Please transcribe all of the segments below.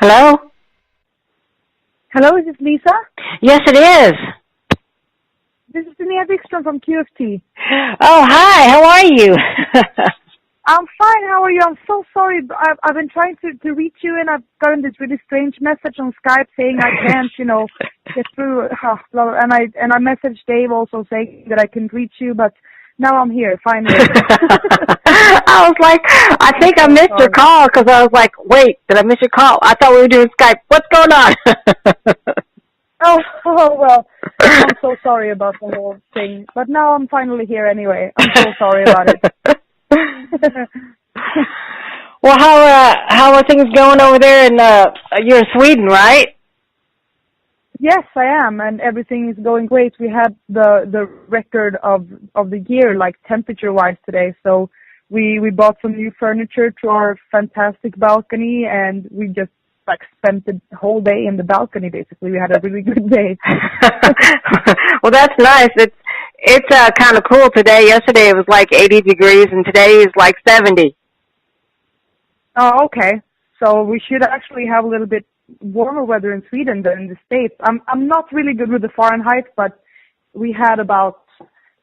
Hello? Hello, is this Lisa? Yes, it is. This is Linnea Vikström from Qft. Oh, hi. How are you? I'm fine. How are you? I'm so sorry. I've been trying to reach you, and I've gotten this really strange message on Skype saying I can't, get through. And I messaged Dave also saying that I couldn't reach you, but now I'm here, finally. I was like, I think I missed your call because I was like, wait, did I miss your call? I thought we were doing Skype. What's going on? Oh, well, I'm so sorry about the whole thing. But now I'm finally here anyway. I'm so sorry about it. Well, how are things going over there you're in Sweden, right? Yes, I am, and everything is going great. We had the record of the year, like temperature-wise today, so we bought some new furniture to our fantastic balcony, and we just spent the whole day in the balcony, basically. We had a really good day. Well, that's nice. It's kind of cool today. Yesterday it was like 80 degrees, and today is like 70. Oh, okay. So we should actually have a little bit warmer weather in Sweden than in the States. I'm not really good with the Fahrenheit, but we had about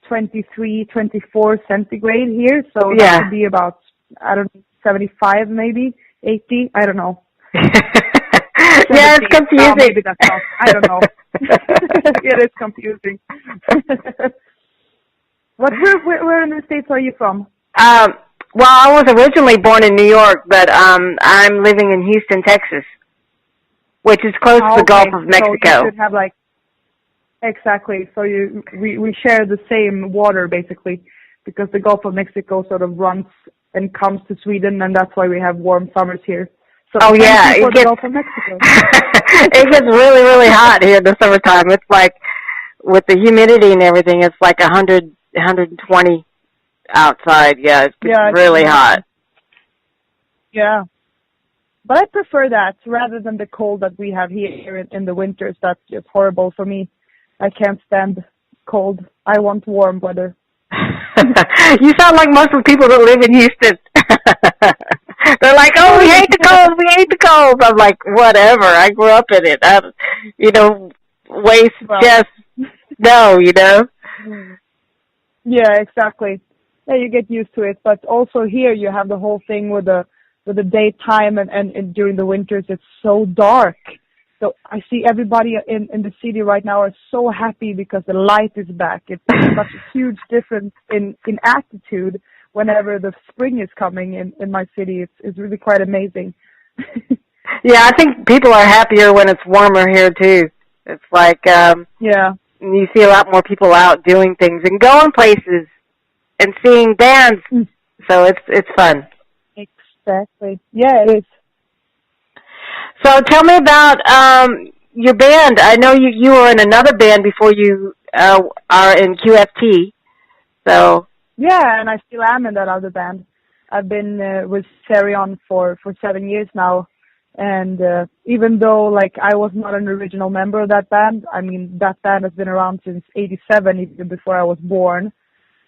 23, 24 centigrade here, so that could be about, 75 maybe, 80, I don't know. Yeah, it's confusing. Maybe that's not, I don't know. It is confusing. Where in the States are you from? Well, I was originally born in New York, but I'm living in Houston, Texas, which is close to the Gulf of Mexico. So you should have exactly. So we share the same water basically, because the Gulf of Mexico sort of runs and comes to Sweden, and that's why we have warm summers here. So it gets the Gulf of Mexico. It gets really, really hot here in the summertime. It's like with the humidity and everything, it's like 100, 120 outside. Yeah, it gets really hot. Yeah. But I prefer that rather than the cold that we have here in the winters. That's just horrible for me. I can't stand cold. I want warm weather. You sound like most of the people that live in Houston. They're like, oh, we hate the cold. We hate the cold. I'm like, whatever. I grew up in it. Yeah, exactly. Yeah, you get used to it. But also here you have the whole thing with the daytime and during the winters it's so dark. So I see everybody in the city right now are so happy because the light is back. It's such a huge difference in attitude whenever the spring is coming in my city. It's really quite amazing. Yeah, I think people are happier when it's warmer here too. It's like you see a lot more people out doing things and going places and seeing bands. So it's fun. Exactly. Yeah, it is. So tell me about your band. I know you were in another band before you are in Qft. So yeah, and I still am in that other band. I've been with Therion for 7 years now, and even though I was not an original member of that band, I mean that band has been around since '87, even before I was born.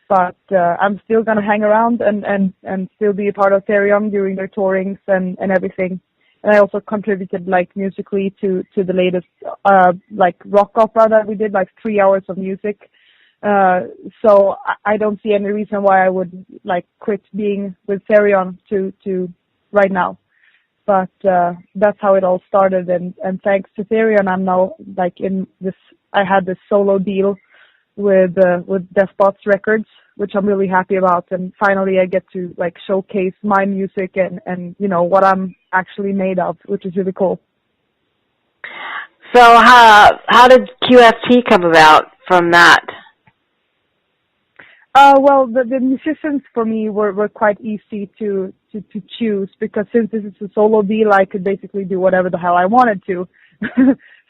But I'm still gonna hang around and still be a part of Therion during their tourings and everything. And I also contributed musically to the latest rock opera that we did, 3 hours of music. So I don't see any reason why I would quit being with Therion to right now. But that's how it all started, and thanks to Therion I'm now in this. I had this solo deal with Despots Records, which I'm really happy about, and finally I get to showcase my music and what I'm actually made of, which is really cool. So how did Qft come about from that? Well, the musicians for me were quite easy to choose, because since this is a solo deal, I could basically do whatever the hell I wanted to.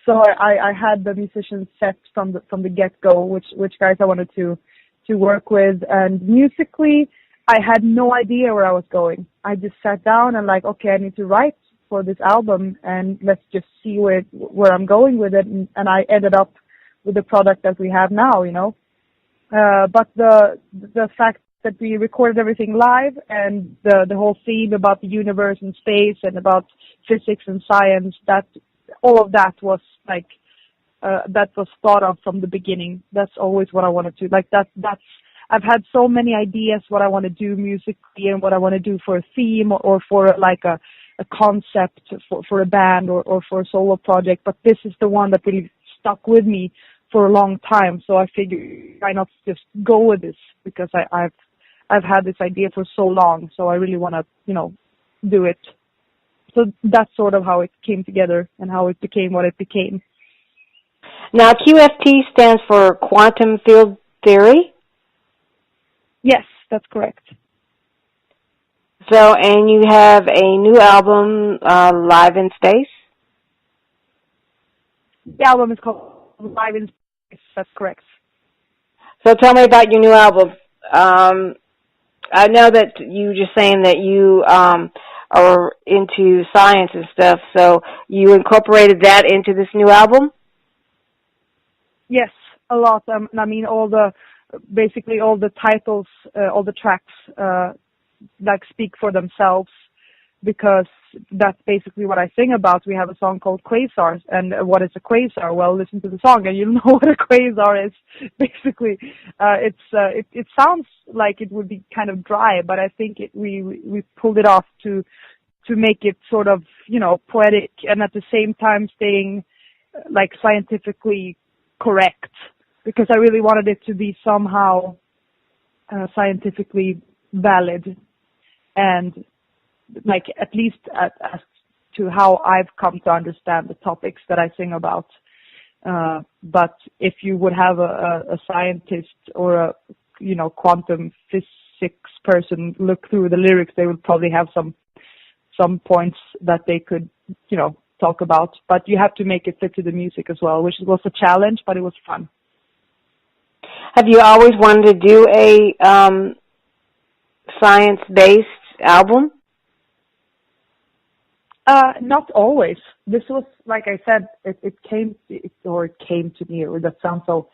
So I had the musicians set from the get-go, which guys I wanted to work with. And musically, I had no idea where I was going. I just sat down and okay, I need to write for this album, and let's just see where I'm going with it. And I ended up with the product that we have now, But the fact that we recorded everything live, and the whole theme about the universe and space and about physics and science, that all of that was like that was thought of from the beginning. That's always what I wanted to like. That's I've had so many ideas what I want to do musically and what I want to do for a theme or for like a concept for a band or for a solo project, but this is the one that really stuck with me for a long time. So I figured why not just go with this, because I've had this idea for so long, so I really want to, do it. So that's sort of how it came together and how it became what it became. Now, QFT stands for Quantum Field Theory? Yes, that's correct. So, and you have a new album, Live in Space? The album is called Live in Space, that's correct. So tell me about your new album. I know that you were just saying that you are into science and stuff, so you incorporated that into this new album? Yes, a lot. I mean, basically all the titles, all the tracks, like speak for themselves, because that's basically what I sing about. We have a song called Quasars, and what is a quasar? Well, listen to the song and you'll know what a quasar is. Basically, it sounds like it would be kind of dry, but I think we pulled it off to make it sort of, poetic, and at the same time staying like scientifically correct, because I really wanted it to be somehow scientifically valid, and like at least as to how I've come to understand the topics that I sing about. But if you would have a scientist or a quantum physics person look through the lyrics, they would probably have some points that they could talk about. But you have to make it fit to the music as well, which was a challenge, but it was fun. Have you always wanted to do a science-based album? Not always. This was, like I said, it came to me. That sounds so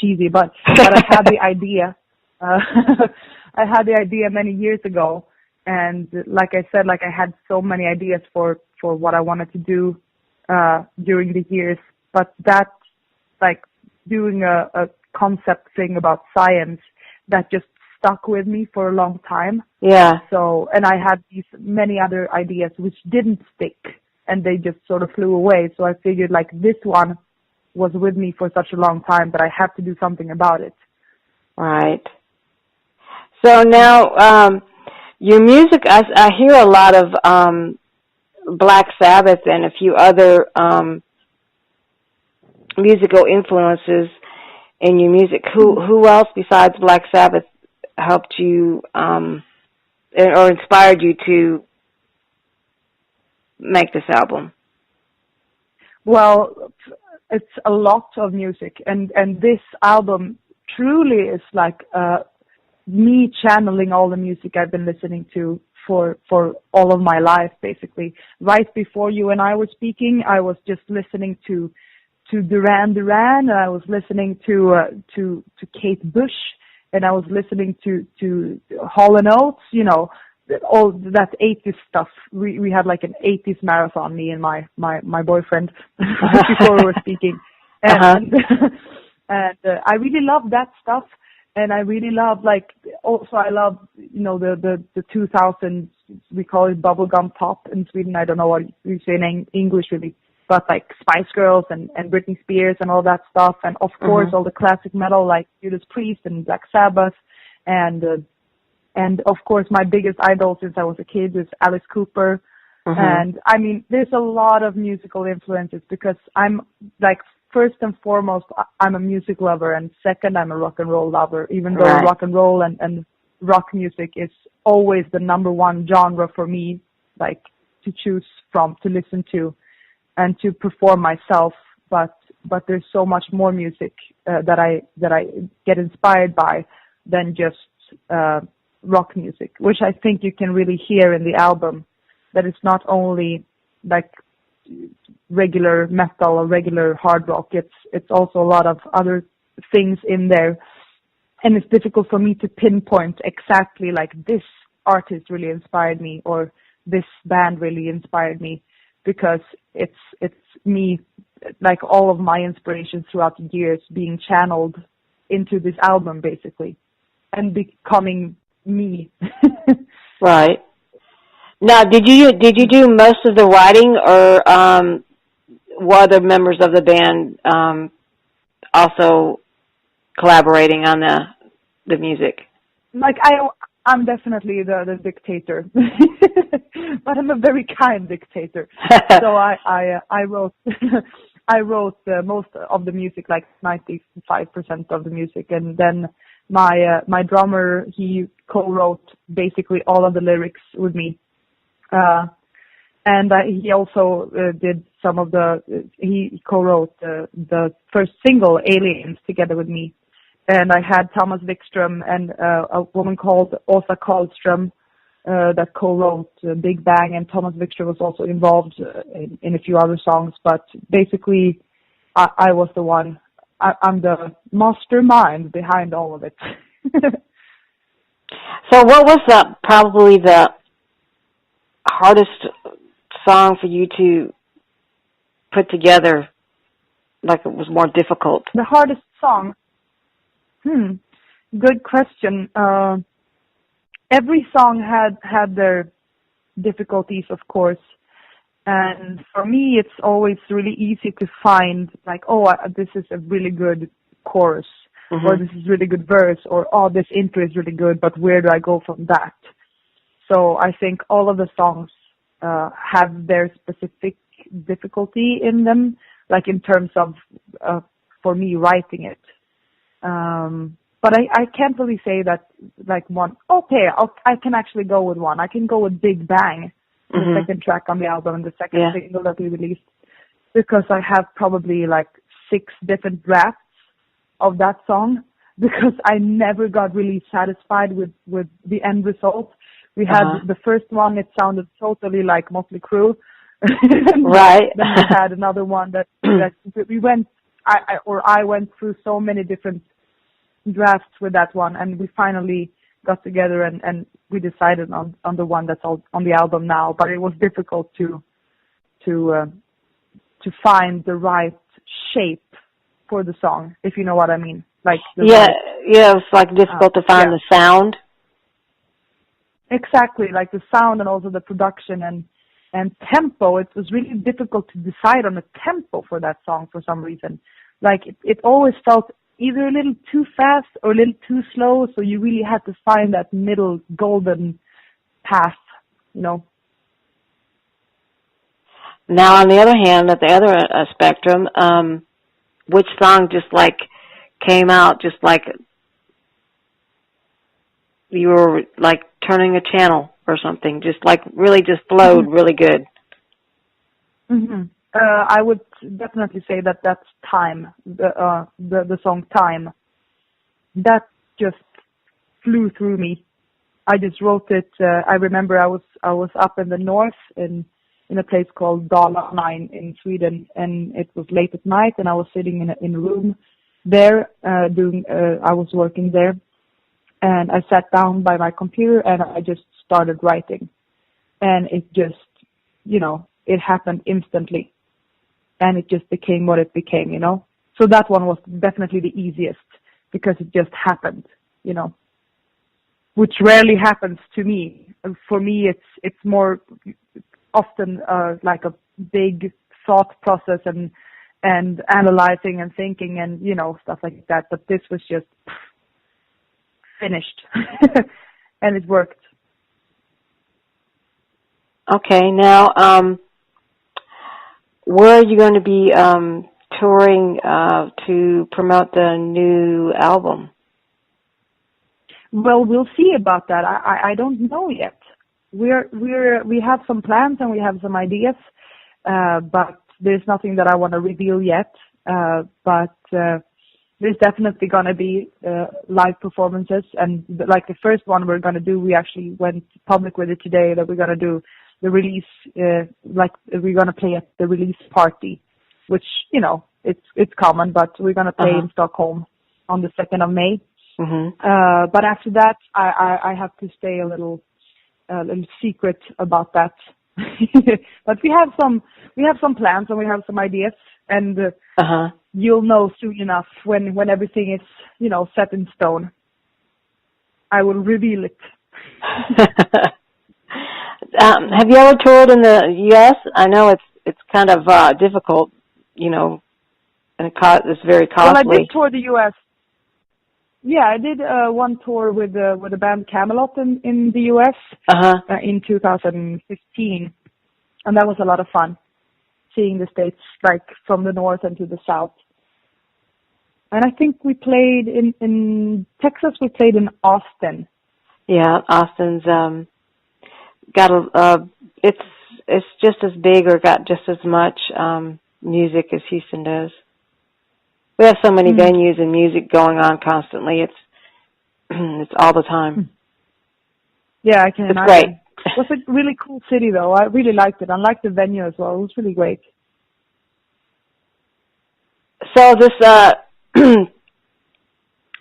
cheesy, but I had the idea. I had the idea many years ago, and like I said, I had so many ideas for what I wanted to do during the years, but that, like, doing a concept thing about science, that just stuck with me for a long time. Yeah. So, and I had these many other ideas which didn't stick, and they just sort of flew away. So I figured, like, this one was with me for such a long time that I have to do something about it. Right. So now, your music, I hear a lot of Black Sabbath and a few other musical influences in your music. Who else besides Black Sabbath helped you or inspired you to make this album? Well, it's a lot of music, and this album truly is like me channeling all the music I've been listening to for all of my life, basically. Right before you and I were speaking, I was just listening to Duran Duran, and I was listening to Kate Bush, and I was listening to Hall & Oates, all that 80s stuff. We had like an 80s marathon, me and my boyfriend, before we were speaking. And, and I really love that stuff. And I really love, also I love, the 2000s, we call it bubblegum pop in Sweden. I don't know what you say in English really, but like Spice Girls and Britney Spears and all that stuff. And of course, all the classic metal like Judas Priest and Black Sabbath. And of course, my biggest idol since I was a kid is Alice Cooper. And I mean, there's a lot of musical influences, because I'm like, first and foremost, I'm a music lover, and second, I'm a rock and roll lover, even though rock and roll and rock music is always the number one genre for me, like, to choose from, to listen to, and to perform myself. But there's so much more music that I get inspired by than just rock music, which I think you can really hear in the album, that it's not only like regular metal or regular hard rock. It's also a lot of other things in there, and it's difficult for me to pinpoint exactly like this artist really inspired me or this band really inspired me, because it's me, like all of my inspirations throughout the years being channeled into this album basically and becoming me. Right. Now, did you do most of the writing, or were other members of the band also collaborating on the music? Like I'm definitely the dictator, but I'm a very kind dictator. So I wrote I wrote most of the music, like 95% of the music, and then my drummer, he co-wrote basically all of the lyrics with me, and he also did some of he co-wrote the first single Aliens together with me. And I had Thomas Vikström and a woman called Åsa Karlström that co-wrote Big Bang, and Thomas Vikström was also involved in a few other songs. But basically, I was the one. I'm the mastermind behind all of it. So what was probably the hardest song for you to put together, like it was more difficult? The hardest song? Good question. Every song had their difficulties, of course. And for me, it's always really easy to find, like, this is a really good chorus, or this is really good verse, or, this intro is really good, but where do I go from that? So I think all of the songs have their specific difficulty in them, like in terms of, for me, writing it. But I can't really say that, like, one, I can actually go with one. I can go with Big Bang, the second track on the album, and the second single that we released, because I have probably like 6 different drafts of that song, because I never got really satisfied with the end result. We had the first one, it sounded totally like Motley Crue. Right. Then we had another one that we went, I went through so many different drafts with that one, and we finally got together and we decided on the one that's on the album now. But it was difficult to find the right shape for the song, if you know what I mean. Like it's like difficult to find the sound. Exactly, like the sound and also the production and tempo. It was really difficult to decide on a tempo for that song for some reason. Like it always felt either a little too fast or a little too slow, so you really had to find that middle golden path, you know. Now, on the other hand, at the other spectrum, which song just like came out just like you were like turning a channel or something, just like really just flowed really good? I would definitely say that's Time, the song Time. That just flew through me. I just wrote it. I remember I was up in the north in a place called Dalarna in Sweden, and it was late at night, and I was sitting in a room there I was working there, and I sat down by my computer and I just started writing, and it just, it happened instantly. And it just became what it became, So that one was definitely the easiest because it just happened, which rarely happens to me. For me, it's more often like a big thought process and analyzing and thinking and, stuff like that. But this was just finished and it worked. Okay, now, where are you going to be touring to promote the new album? Well, we'll see about that. I don't know yet. We have some plans and we have some ideas, but there's nothing that I want to reveal yet. But there's definitely going to be live performances, and like the first one we're going to do, we actually went public with it today that we're going to do the release, like we're going to play at the release party, which, it's common, but we're going to play in Stockholm on the 2nd of May. But after that, I have to stay a little secret about that. But we have some plans and we have some ideas, and you'll know soon enough when everything is, you know, set in stone. I will reveal it. Have you ever toured in the U.S.? I know it's kind of difficult, you know, and it's very costly. Well, I did tour the U.S. Yeah, I did one tour with the band Camelot in the U.S. In 2015, and that was a lot of fun, seeing the states like from the north and to the south. And I think we played in Texas. We played in Austin. Yeah, Austin's got it's just as big or got just as much music as Houston does. We have so many venues and music going on constantly. It's all the time. Yeah, I can imagine. It's great. It was a really cool city, though. I really liked it. I liked the venue as well. It was really great. So this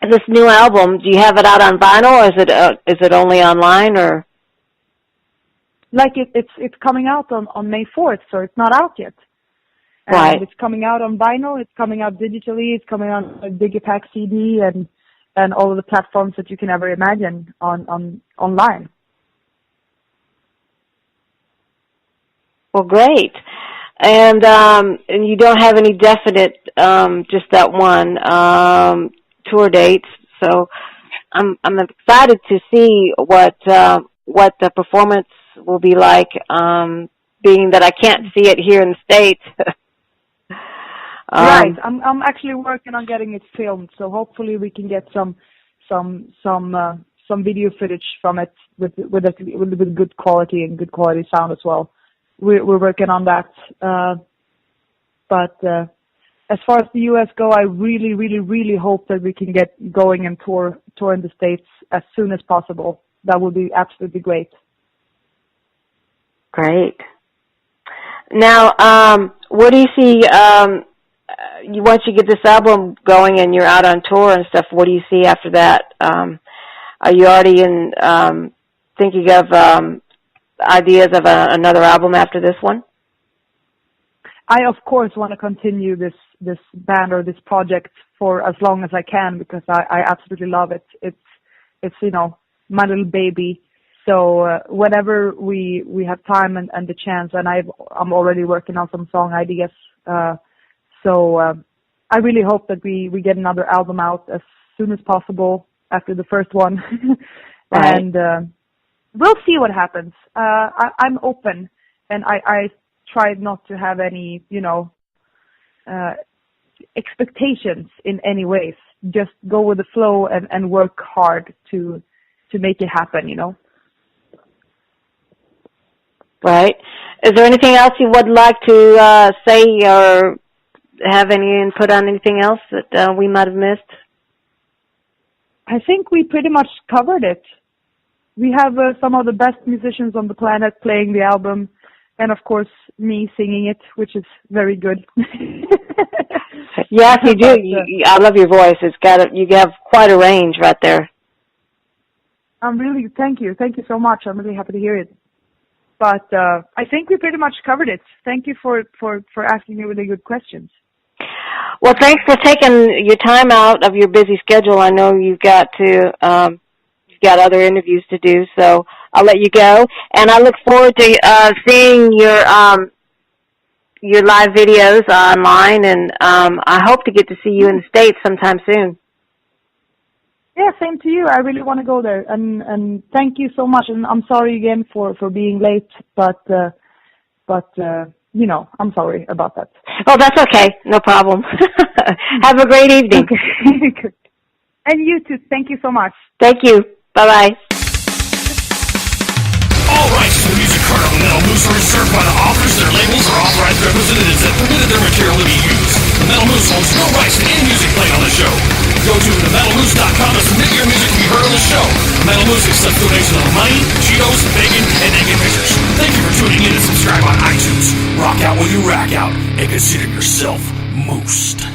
this new album, do you have it out on vinyl, or is it only online, or? Like it's coming out on May 4th, so it's not out yet. And right. It's coming out on vinyl. It's coming out digitally. It's coming out on a Digipack CD and all of the platforms that you can ever imagine online. Well, great. And you don't have any definite, just that one tour dates. So I'm excited to see what the performance will be like, being that I can't see it here in the States. Right. I'm actually working on getting it filmed, so hopefully we can get some video footage from it with good quality and good quality sound as well. We're working on that. But as far as the US go, I really, really, really hope that we can get going and tour in the States as soon as possible. That would be absolutely great. Great. Now, what do you see, once you get this album going and you're out on tour and stuff, what do you see after that? Are you already thinking of ideas of another album after this one? I, of course, want to continue this band or this project for as long as I can, because I absolutely love it. It's you know, my little baby. So whenever we have time and the chance, and I'm already working on some song ideas. So I really hope that we get another album out as soon as possible after the first one. Right. And we'll see what happens. I'm open, and I tried not to have any, you know, expectations in any ways. Just go with the flow and work hard to make it happen, you know. Right. Is there anything else you would like to say or have any input on anything else that we might have missed? I think we pretty much covered it. We have some of the best musicians on the planet playing the album, and of course me singing it, which is very good. Yes, you do. I love your voice. You have quite a range right there. Thank you so much. I'm really happy to hear it. But I think we pretty much covered it. Thank you for asking me really good questions. Well, thanks for taking your time out of your busy schedule. I know you've got other interviews to do, so I'll let you go. And I look forward to seeing your live videos online, and I hope to get to see you in the States sometime soon. Yeah, same to you. I really want to go there, and thank you so much. And I'm sorry again for being late, but you know, I'm sorry about that. Oh, that's okay. No problem. Have a great evening. Okay. And you too. Thank you so much. Thank you. Bye-bye. All rights to the music heard on the Metal Moose are reserved by the authors, their labels, or authorized representatives that permitted their material to be used. The Metal Moose owns no rights to any music played on the show. Go to themetalmoose.com to submit your music to be heard on the show. The Metal Moose accepts donations of money, Cheetos, bacon, and naked pictures. Thank you for tuning in and subscribe on iTunes. Rock out while you rack out, and consider yourself moosed.